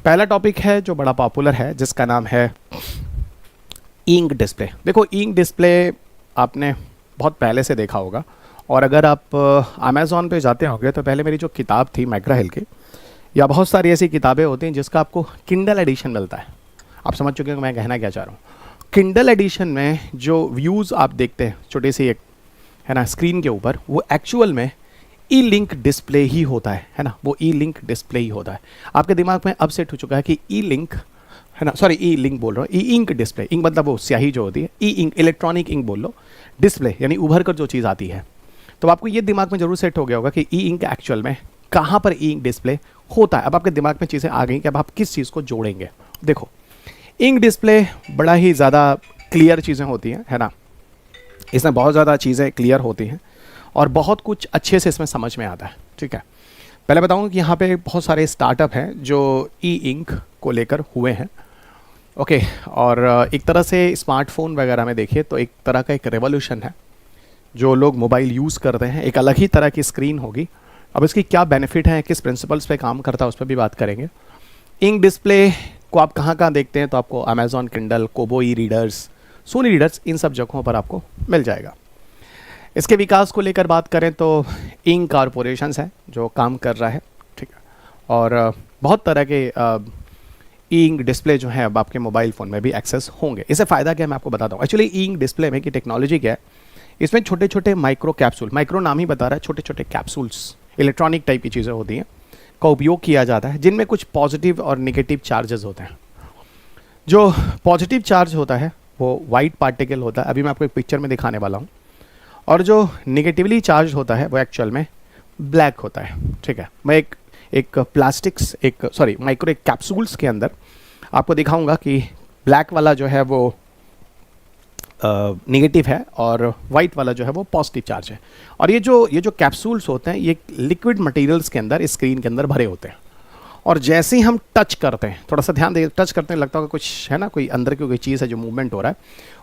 पहला टॉपिक है जो बड़ा पॉपुलर है, जिसका नाम है इंक डिस्प्ले। देखो, इंक डिस्प्ले आपने बहुत पहले से देखा होगा, और अगर आप अमेज़ॉन पे जाते होंगे तो पहले मेरी जो किताब थी मैकग्रा हिल की, या बहुत सारी ऐसी किताबें होती हैं जिसका आपको किंडल एडिशन मिलता है। आप समझ चुके हैं कि मैं कहना क्या चाह रहा हूँ। किंडल एडिशन में जो व्यूज़ आप देखते हैं छोटे से एक है ना स्क्रीन के ऊपर, वो एक्चुअल में ई लिंक डिस्प्ले ही होता है ना, वो ई लिंक डिस्प्ले ही होता है। आपके दिमाग में अब सेट हो चुका है कि ई लिंक है ना, सॉरी ई लिंक बोल रहा हूँ, ई इंक डिस्प्ले। इंक मतलब वो स्याही जो होती है, ई इंक इलेक्ट्रॉनिक इंक बोल लो, डिस्प्ले यानी उभर कर जो चीज़ आती है। तो आपको ये दिमाग में जरूर सेट हो गया होगा कि ई इंक एक्चुअल में कहाँ पर ई इंक डिस्प्ले होता है। अब आपके दिमाग में चीज़ें आ गई कि अब आप किस चीज़ को जोड़ेंगे। देखो, इंक डिस्प्ले बड़ा ही ज़्यादा क्लियर चीज़ें होती हैं, है ना, इसमें बहुत ज़्यादा चीज़ें क्लियर होती हैं और बहुत कुछ अच्छे से इसमें समझ में आता है। ठीक है, पहले बताऊँ कि यहाँ पे बहुत सारे स्टार्टअप हैं जो ई इंक को लेकर हुए हैं। ओके, और एक तरह से स्मार्टफोन वगैरह में देखिए तो एक तरह का एक रेवोल्यूशन है। जो लोग मोबाइल यूज़ करते हैं, एक अलग ही तरह की स्क्रीन होगी। अब इसकी क्या बेनिफिट है, किस प्रिंसिपल्स पे काम करता है, उस पर भी बात करेंगे। इंक डिस्प्ले को आप कहाँ कहाँ देखते हैं, तो आपको अमेज़ॉन किंडल, कोबो ई रीडर्स, सोनी रीडर्स, इन सब जगहों पर आपको मिल जाएगा। इसके विकास को लेकर बात करें तो इंक कॉरपोरेशंस है जो काम कर रहा है। ठीक है, और बहुत तरह के ई इंक डिस्प्ले जो है अब आपके मोबाइल फ़ोन में भी एक्सेस होंगे। इससे फ़ायदा क्या है मैं आपको बताता हूँ। एक्चुअली ई इंक डिस्प्ले में की टेक्नोलॉजी क्या है, इसमें छोटे छोटे माइक्रो कैप्सूल, माइक्रो नाम ही बता रहा है, छोटे छोटे कैप्सूल्स, इलेक्ट्रॉनिक टाइप की चीज़ें होती हैं, का उपयोग किया जाता है, जिनमें कुछ पॉजिटिव और निगेटिव चार्जेस होते हैं। जो पॉजिटिव चार्ज होता है वो वाइट पार्टिकल होता है, अभी मैं आपको एक पिक्चर में दिखाने वाला हूँ, और जो निगेटिवली चार्ज होता है वो एक्चुअल में ब्लैक होता है। ठीक है, मैं एक प्लास्टिक्स माइक्रो एक कैप्सूल्स के अंदर आपको दिखाऊंगा कि ब्लैक वाला जो है वो निगेटिव है और वाइट वाला जो है वो पॉजिटिव चार्ज है। और ये जो कैप्सूल्स होते हैं ये लिक्विड मटेरियल्स के अंदर, स्क्रीन के अंदर भरे होते हैं, और जैसे ही हम टच करते हैं, थोड़ा सा ध्यान दें, टच करते हैं लगता होगा कुछ है ना, कोई अंदर की कोई चीज़ है जो मूवमेंट हो रहा है,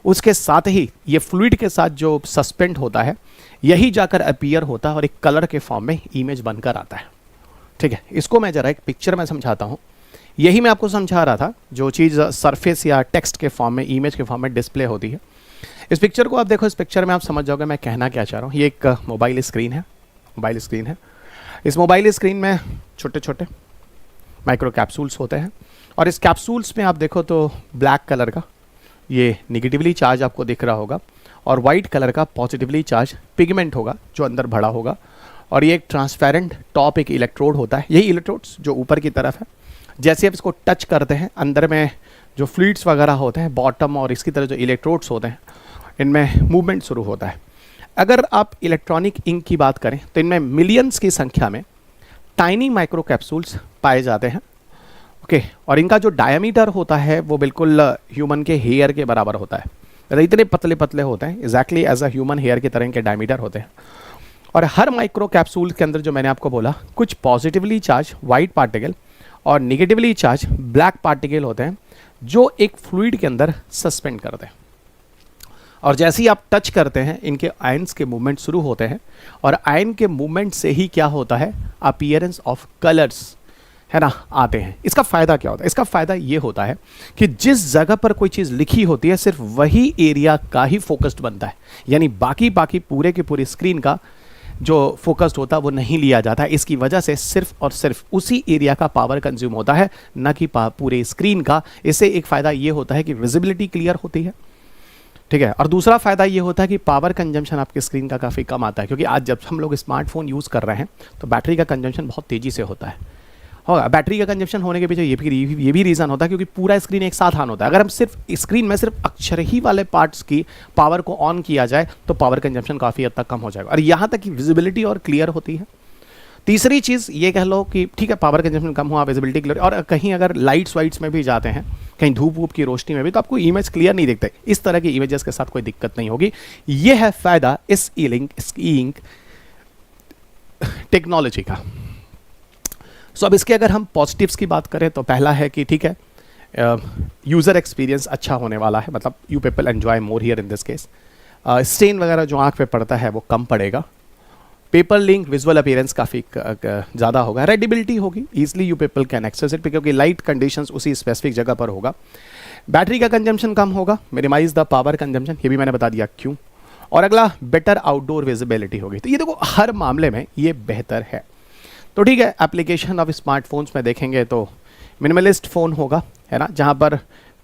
उसके साथ ही ये फ्लूइड के साथ जो सस्पेंड होता है यही जाकर अपीयर होता है और एक कलर के फॉर्म में इमेज बनकर आता है। ठीक है, इसको मैं ज़रा एक पिक्चर में समझाता हूँ। यही मैं आपको समझा रहा था, जो चीज़ सरफेस या टेक्स्ट के फॉर्म में, इमेज के फॉर्म में डिस्प्ले होती है। इस पिक्चर को आप देखो, इस पिक्चर में आप समझ जाओगे मैं कहना क्या चाह रहा हूँ। ये एक मोबाइल स्क्रीन है। इस मोबाइल स्क्रीन में छोटे छोटे माइक्रो कैप्सूल्स होते हैं, और इस कैप्सूल्स में आप देखो तो ब्लैक कलर का ये निगेटिवली चार्ज आपको दिख रहा होगा, और वाइट कलर का पॉजिटिवली चार्ज पिगमेंट होगा जो अंदर भरा होगा, और ये एक ट्रांसपेरेंट टॉप एक इलेक्ट्रोड होता है। यही इलेक्ट्रोड्स जो ऊपर की तरफ है, जैसे आप इसको टच करते हैं अंदर में जो फ्लूइड्स वगैरह होते हैं बॉटम, और इसकी तरह जो इलेक्ट्रोड्स होते हैं इनमें मूवमेंट शुरू होता है। अगर आप इलेक्ट्रॉनिक इंक की बात करें तो इनमें मिलियंस की संख्या में टाइनी माइक्रो कैप्सूल्स पाए जाते हैं। ओके, और इनका जो डायमीटर होता है वो बिल्कुल ह्यूमन के हेयर के बराबर होता है, मतलब इतने पतले पतले होते हैं, exactly as a human hair की तरह इनके डायमीटर होते हैं। और हर माइक्रो कैप्सूल के अंदर जो मैंने आपको बोला, कुछ पॉजिटिवली चार्ज वाइट पार्टिकल और निगेटिवली चार्ज ब्लैक पार्टिकल होते हैं जो एक फ्लूइड के अंदर सस्पेंड करते हैं। और जैसे ही आप टच करते हैं इनके आयन्स के मूवमेंट शुरू होते हैं, और आयन के मूवमेंट से ही क्या होता है, अपीयरेंस ऑफ कलर्स है ना आते हैं। इसका फ़ायदा क्या होता है? इसका फ़ायदा ये होता है कि जिस जगह पर कोई चीज़ लिखी होती है सिर्फ वही एरिया का ही फोकस्ड बनता है, यानी बाकी पूरे के पूरी स्क्रीन का जो फोकस्ड होता है वो नहीं लिया जाता है। इसकी वजह से सिर्फ और सिर्फ उसी एरिया का पावर कंज्यूम होता है, न कि पूरे स्क्रीन का। इससे एक फ़ायदा ये होता है कि विजिबिलिटी क्लियर होती है। ठीक है, और दूसरा फ़ायदा ये होता है कि पावर कंजम्पशन आपकी स्क्रीन का काफ़ी कम आता है, क्योंकि आज जब हम लोग स्मार्टफोन यूज़ कर रहे हैं तो बैटरी का कंजम्पशन बहुत तेज़ी से होता है। होगा, बैटरी का कंजम्पशन होने के पीछे ये भी रीज़न होता है क्योंकि पूरा स्क्रीन एक साथ ऑन होता है। अगर हम सिर्फ स्क्रीन में सिर्फ अक्षर ही वाले पार्ट्स की पावर को ऑन किया जाए तो पावर कंजम्पशन काफ़ी हद तक कम हो जाएगा, और यहाँ तक कि विजिबिलिटी और क्लियर होती है। तीसरी चीज़ ये कह लो कि ठीक है, पावर कंजम्पशन कम हुआ, विजिबिलिटी क्लियर, और कहीं अगर लाइट्स वाइट्स में भी जाते हैं, कहीं धूप वूप की रोशनी में भी, तो आपको इमेज क्लियर नहीं दिखते। इस तरह की इमेजेस के साथ कोई दिक्कत नहीं होगी। ये है फ़ायदा इस ई इंक टेक्नोलॉजी का। सो अब इसके अगर हम पॉजिटिव्स की बात करें तो पहला है कि ठीक है, यूज़र एक्सपीरियंस अच्छा होने वाला है, मतलब you people enjoy more here in this case. Stain वगैरह जो आँख पे पड़ता है वो कम पड़ेगा। पेपर लिंक विजुअल अपीयरेंस काफ़ी ज़्यादा होगा, रेडिबिलिटी होगी, easily you people can access it क्योंकि लाइट कंडीशंस उसी स्पेसिफिक जगह पर होगा। बैटरी का कंजम्पशन कम होगा, मिनिमाइज द पावर कंजम्पशन, ये भी मैंने बता दिया क्यों। और अगला बेटर आउटडोर विजिबिलिटी होगी। तो ये देखो हर मामले में ये बेहतर है। तो ठीक है, एप्लीकेशन ऑफ स्मार्टफोन्स में देखेंगे तो मिनिमलिस्ट फ़ोन होगा, है ना, जहाँ पर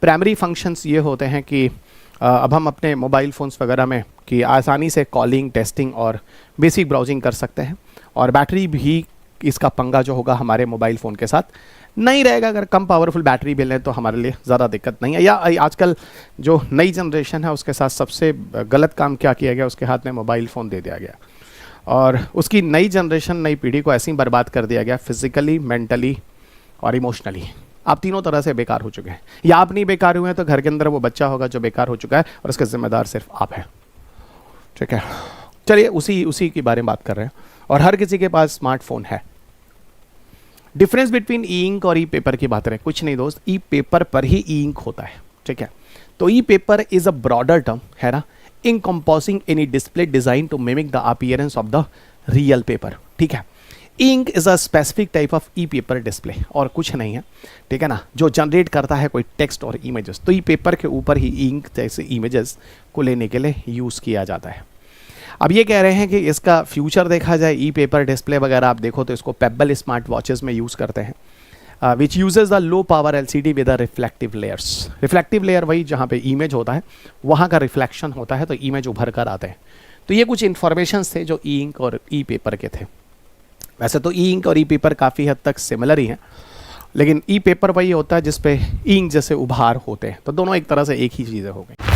प्राइमरी फंक्शंस ये होते हैं कि अब हम अपने मोबाइल फ़ोन्स वगैरह में कि आसानी से कॉलिंग, टेक्स्टिंग और बेसिक ब्राउजिंग कर सकते हैं। और बैटरी भी इसका पंगा जो होगा हमारे मोबाइल फ़ोन के साथ नहीं रहेगा। अगर कम पावरफुल बैटरी भी लें तो हमारे लिए ज़्यादा दिक्कत नहीं है। या आजकल जो नई जनरेशन है उसके साथ सबसे गलत काम क्या किया गया, उसके हाथ में मोबाइल फ़ोन दे दिया गया और उसकी नई जनरेशन, नई पीढ़ी को ऐसे ही बर्बाद कर दिया गया, फिजिकली, मेंटली और इमोशनली। आप तीनों तरह से बेकार हो चुके हैं। या आप नहीं बेकार हुए हैं तो घर के अंदर वो बच्चा होगा जो बेकार हो चुका है और उसका जिम्मेदार सिर्फ आप हैं। ठीक है, चलिए उसी के बारे में बात कर रहे हैं। और हर किसी के पास स्मार्टफोन है। डिफरेंस बिटवीन ई इंक और ई पेपर की बात करें, कुछ नहीं दोस्त, ई पेपर पर ही ई इंक होता है। ठीक है, तो e paper is a broader term, है ना, encompassing any display designed to mimic the appearance of the real paper। ठीक है, ink is a specific type of E paper display और कुछ नहीं है। ठीक है ना, जो जनरेट करता है कोई टेक्स्ट और इमेजेस। तो ई पेपर के ऊपर ही इंक जैसे इमेजेस को लेने के लिए यूज़ किया जाता है। अब ये कह रहे हैं कि इसका फ्यूचर देखा जाए, ई पेपर डिस्प्ले वगैरह आप देखो तो इसको पेबल स्मार्ट वॉचेस में यूज़ करते हैं, which uses the low power LCD with the reflective layers. Reflective layer वही जहाँ पे इमेज होता है, वहाँ का रिफ्लेक्शन होता है तो इमेज उभर कर आते हैं। तो ये कुछ इन्फॉर्मेशन थे जो ई इंक और ई पेपर के थे। वैसे तो ई इंक और ई पेपर काफ़ी हद तक सिमिलर ही हैं, लेकिन ई पेपर वही होता है जिसपे इंक जैसे उभार होते हैं, तो दोनों एक तरह से एक ही चीज़ें हो गई।